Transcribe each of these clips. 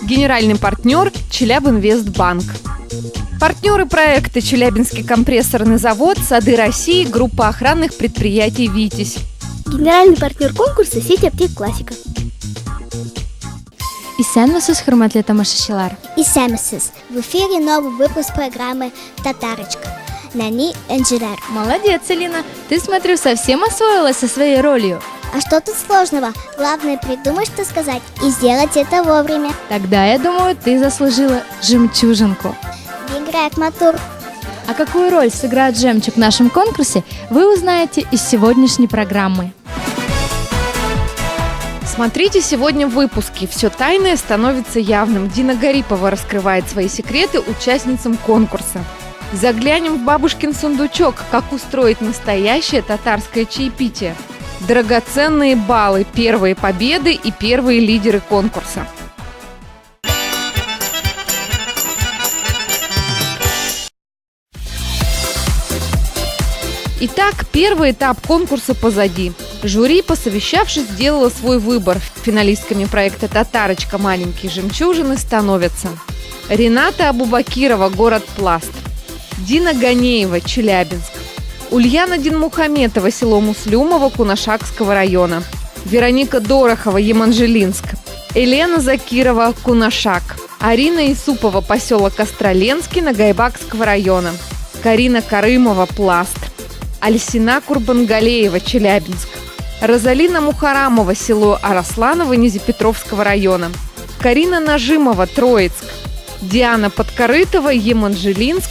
Генеральный партнер – Челябинвестбанк. Партнеры проекта – Челябинский компрессорный завод, Сады России, группа охранных предприятий «Витязь». Генеральный партнер конкурса – сеть аптек «Классика». Исәнмесез, хөрмәтле тамашачылар. Исәнмесез. В эфире новый выпуск программы «Татарочка». Нани Энджелер. Молодец, Алина. Ты, смотрю, совсем освоилась со своей ролью. А что тут сложного? Главное придумать, что сказать, и сделать это вовремя. Тогда, я думаю, ты заслужила жемчужинку. Играет мотор. А какую роль сыграет жемчуг в нашем конкурсе, вы узнаете из сегодняшней программы. Смотрите сегодня в выпуске. Все тайное становится явным. Дина Гарипова раскрывает свои секреты участницам конкурса. Заглянем в бабушкин сундучок, как устроить настоящее татарское чаепитие. Драгоценные баллы, первые победы и первые лидеры конкурса. Итак, первый этап конкурса позади. Жюри, посовещавшись, сделало свой выбор. Финалистками проекта «Татарочка. Маленькие жемчужины» становятся Рената Абубакирова, город Пласт; Дина Ганеева, Челябинск; Ульяна Динмухаметова, село Муслюмово, Кунашакского района; Вероника Дорохова, Еманжелинск; Елена Закирова, Кунашак; Арина Исупова, поселок Остроленский, Нагайбакского района; Карина Карымова, Пласт; Альсина Курбангалеева, Челябинск; Розалина Мухарамова, село Арасланово, Нязепетровского района; Карина Нажимова, Троицк; Диана Подкорытова, Еманжелинск;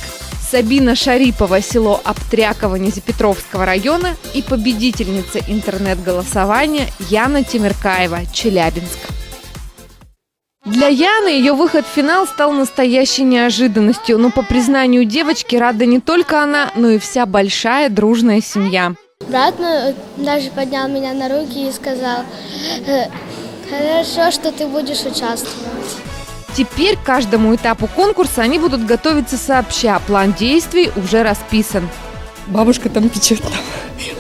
Сабина Шарипова, село Аптряково, Нязепетровского района; и победительница интернет-голосования Яна Тимиркаева, Челябинск. Для Яны ее выход в финал стал настоящей неожиданностью, но по признанию девочки рада не только она, но и вся большая дружная семья. Брат даже поднял меня на руки и сказал: хорошо, что ты будешь участвовать. Теперь к каждому этапу конкурса они будут готовиться сообща. План действий уже расписан. Бабушка там печет,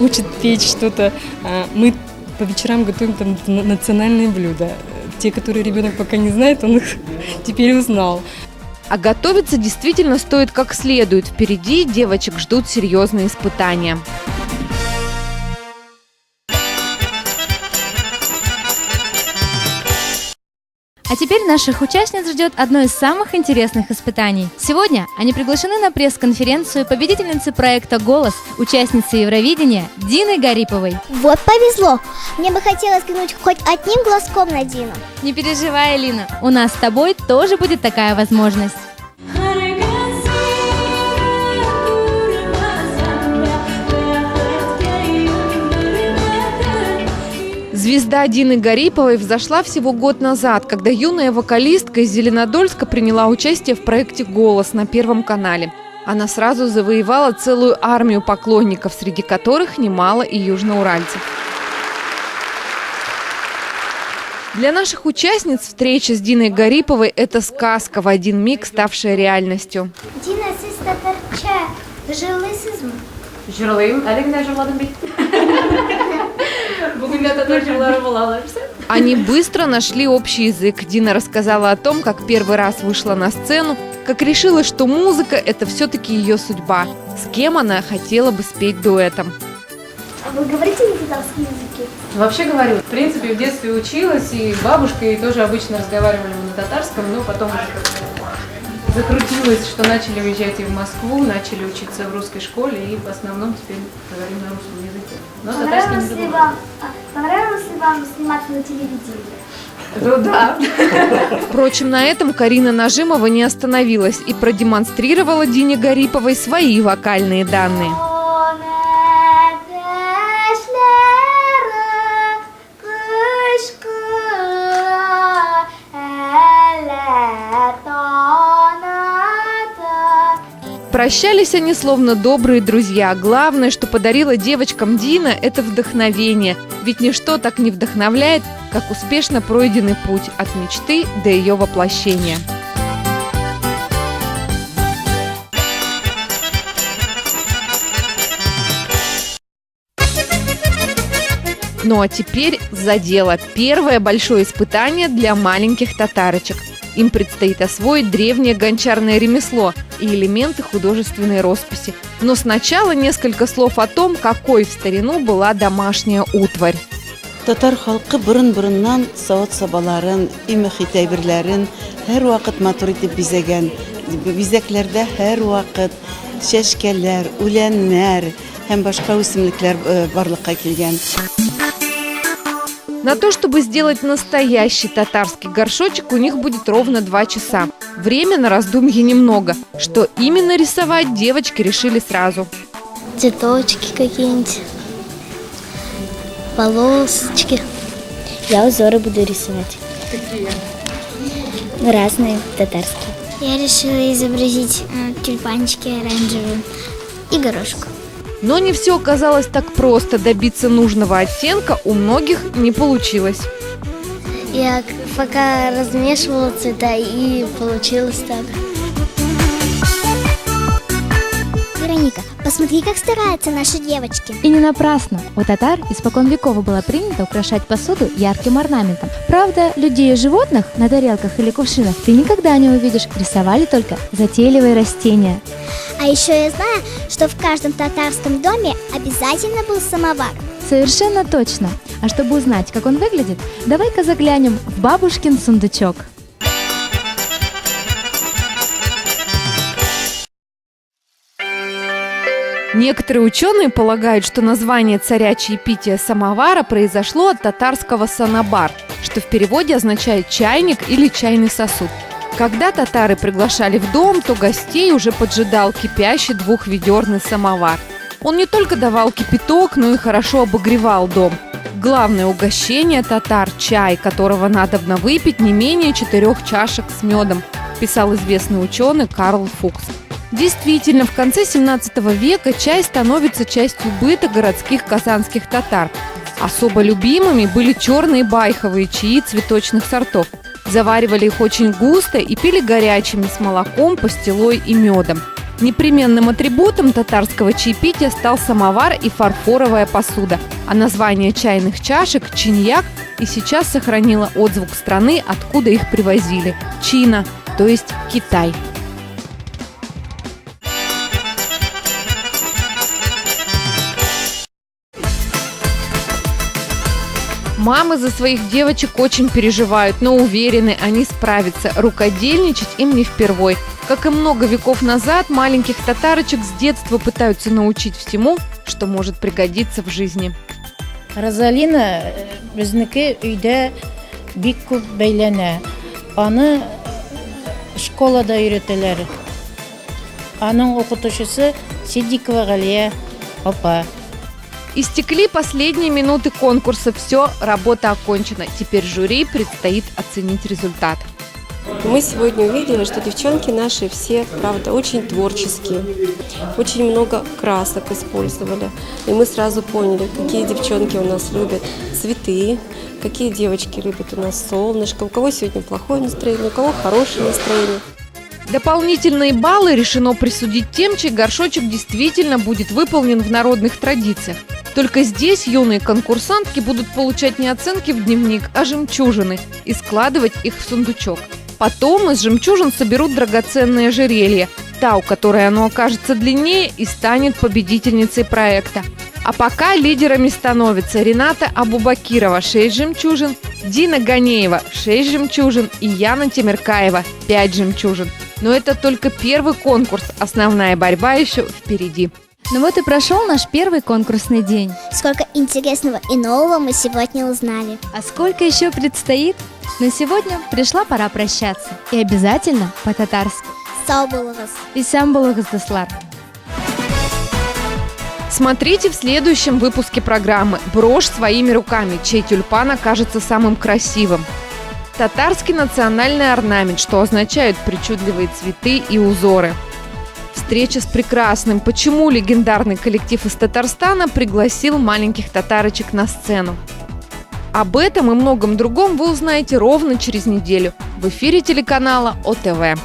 учит печь что-то. Мы по вечерам готовим там национальные блюда. Те, которые ребенок пока не знает, он их теперь узнал. А готовиться действительно стоит как следует. Впереди девочек ждут серьезные испытания. А теперь наших участниц ждет одно из самых интересных испытаний. Сегодня они приглашены на пресс-конференцию победительницы проекта «Голос», участницы Евровидения Дины Гариповой. Вот повезло. Мне бы хотелось взглянуть хоть одним глазком на Дину. Не переживай, Алина, у нас с тобой тоже будет такая возможность. Звезда Дины Гариповой взошла всего год назад, когда юная вокалистка из Зеленодольска приняла участие в проекте «Голос» на Первом канале. Она сразу завоевала целую армию поклонников, среди которых немало и южноуральцев. Для наших участниц встреча с Диной Гариповой – это сказка, в один миг ставшая реальностью. Дина, сіз татарча жырлайсыз mı? Жырлайым, әлі генә жырладым бит. Бүгін дә татар жырлары булалар. Они быстро нашли общий язык. Дина рассказала о том, как первый раз вышла на сцену, как решила, что музыка – это все-таки ее судьба, с кем она хотела бы спеть дуэтом. А вы говорите на татарском языке? Вообще говорю, в принципе, в детстве училась, и бабушкой тоже обычно разговаривали на татарском, но потом уже закрутилось, что начали уезжать и в Москву, начали учиться в русской школе, и в основном теперь говорим на русском языке. Но татарский не забываем. Понравилось ли вам сниматься на телевидении? Ну да. Впрочем, на этом Карина Нажимова не остановилась и продемонстрировала Дине Гариповой свои вокальные данные. Прощались они словно добрые друзья. Главное, что подарила девочкам Дина, это вдохновение. Ведь ничто так не вдохновляет, как успешно пройденный путь от мечты до ее воплощения. Ну а теперь за дело. Первое большое испытание для маленьких татарочек. Им предстоит освоить древнее гончарное ремесло и элементы художественной росписи. Но сначала несколько слов о том, какой в старину была домашняя утварь. Татар халкы борын-борыннан сават сабаларын, имехи тәбирләрен һәр вакыт матур итеп бизәгән. Бизәкләрдә һәр вакыт чәшкәләр, үләннәр һәм башка үсемлекләр барлыкка килгән. На то, чтобы сделать настоящий татарский горшочек, у них будет ровно 2 часа. Время на раздумье немного. Что именно рисовать, девочки решили сразу. Цветочки какие-нибудь, полосочки. Я узоры буду рисовать. Какие? Разные, татарские. Я решила изобразить тюльпанчики оранжевые и горошку. Но не все оказалось так просто. Добиться нужного оттенка у многих не получилось. Я пока размешивала цвета, и получилось так. Вероника, посмотри, как стараются наши девочки. И не напрасно. У татар испокон веков было принято украшать посуду ярким орнаментом. Правда, людей и животных на тарелках или кувшинах ты никогда не увидишь. Рисовали только затейливые растения. А еще я знаю, что в каждом татарском доме обязательно был самовар. Совершенно точно. А чтобы узнать, как он выглядит, давай-ка заглянем в бабушкин сундучок. Некоторые ученые полагают, что название царя чаепития самовара произошло от татарского «санабар», что в переводе означает «чайник» или «чайный сосуд». Когда татары приглашали в дом, то гостей уже поджидал кипящий 2-ведерный самовар. Он не только давал кипяток, но и хорошо обогревал дом. Главное угощение татар – чай, которого надобно выпить не менее 4 чашек с медом, писал известный ученый Карл Фукс. Действительно, в конце 17 века чай становится частью быта городских казанских татар. Особо любимыми были черные байховые чаи цветочных сортов. Заваривали их очень густо и пили горячими с молоком, пастилой и медом. Непременным атрибутом татарского чаепития стал самовар и фарфоровая посуда, а название чайных чашек – чиньяк, и сейчас сохранило отзвук страны, откуда их привозили – Чина, то есть Китай. Мамы за своих девочек очень переживают, но уверены, они справятся. Рукодельничать им не впервой. Как и много веков назад, маленьких татарочек с детства пытаются научить всему, что может пригодиться в жизни. Розалина безнеке өйдә бик күп бәйләнә. Аны школада өйрәтәләр. Аның укытучысы Сидикова Галия апа. Истекли последние минуты конкурса. Все, работа окончена. Теперь жюри предстоит оценить результат. Мы сегодня увидели, что девчонки наши все, правда, очень творческие. Очень много красок использовали. И мы сразу поняли, какие девчонки у нас любят цветы, какие девочки любят у нас солнышко, у кого сегодня плохое настроение, у кого хорошее настроение. Дополнительные баллы решено присудить тем, чей горшочек действительно будет выполнен в народных традициях. Только здесь юные конкурсантки будут получать не оценки в дневник, а жемчужины и складывать их в сундучок. Потом из жемчужин соберут драгоценное ожерелье. Та, у которой оно окажется длиннее, и станет победительницей проекта. А пока лидерами становятся Рената Абубакирова – 6 жемчужин, Дина Ганеева – 6 жемчужин и Яна Темиркаева – 5 жемчужин. Но это только первый конкурс, основная борьба еще впереди. Ну вот и прошел наш первый конкурсный день. Сколько интересного и нового мы сегодня узнали. А сколько еще предстоит? На сегодня пришла пора прощаться. И обязательно по-татарски. Сау булыгыз. И сам булыгыздыслар. Смотрите в следующем выпуске программы «Брошь своими руками», чей тюльпан окажется самым красивым. Татарский национальный орнамент, что означают причудливые цветы и узоры. Встреча с прекрасным, почему легендарный коллектив из Татарстана пригласил маленьких татарочек на сцену. Об этом и многом другом вы узнаете ровно через неделю в эфире телеканала ОТВ.